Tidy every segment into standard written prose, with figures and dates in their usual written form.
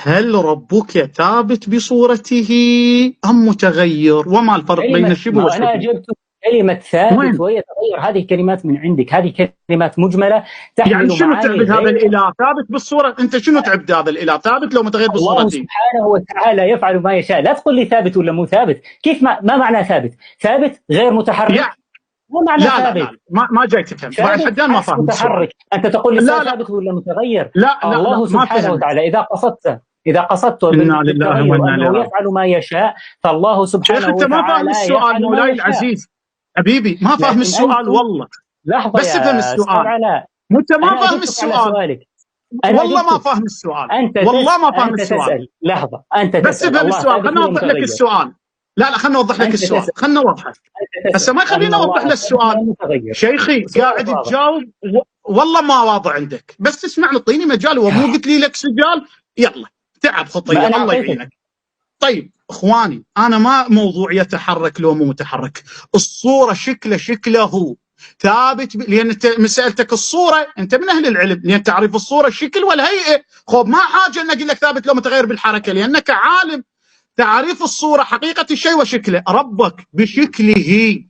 هل ربك ثابت بصورته أم متغير؟ وما الفرق بين الشبه والشبه؟ أنا أجبت كلمة ثابت ويتغير، هذه كلمات من عندك، هذه كلمات مجملة تحمل يعني شنو معاني تعبد هذا الإله؟ ثابت بالصورة؟ أنت شنو تعبد هذا الإله؟ ثابت لو متغير بالصورة الله دي؟ سبحانه وتعالى يفعل ما يشاء. لا تقول لي ثابت ولا مو ثابت. كيف ما معنى ثابت؟ ثابت غير متحرك؟ ما معنى لا ثابت؟ لا ما جاي تفهم. بعد حدان ما فاهم متحرك. أنت تقول لي لا ثابت ولا متغير؟ لا الله سبحانه وتعالى إذا قصدت بالتغير أنه يفعل ما يشاء، فالله سبحانه وتعالى شيخ أنت ما فاهم السؤال مولاي العزيز حبيبي، ما فاهم السؤال والله. لحظة بس افهم السؤال. أنت ما فاهم السؤال والله، ما فاهم السؤال والله، ما فاهم السؤال. لحظة، أنت تسأل بس افهم السؤال. خلنا أوضح لك السؤال. لا خلنا أوضح لك السؤال. خلنا نوضحه هسه، ما خلينا أوضح لك السؤال. شيخي قاعد تجاوب والله ما واضح عندك، بس تسمعني، اعطيني مجال. ومو قلت لي لك سجال؟ يلا تعب خطيه الله يعينك. طيب اخواني، انا ما موضوع يتحرك لو مو متحرك، الصوره شكله هو ثابت لان انت مسالتك الصوره، انت من اهل العلم، لان تعرف الصوره الشكل والهيئه. خب ما حاجه ان اقول لك ثابت لو متغير بالحركه، لانك عالم. تعريف الصوره حقيقه الشيء وشكله. ربك بشكله،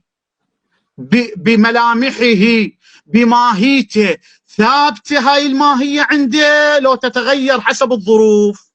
بملامحه، بماهيته ثابته. هاي الماهيه عنده لو تتغير حسب الظروف.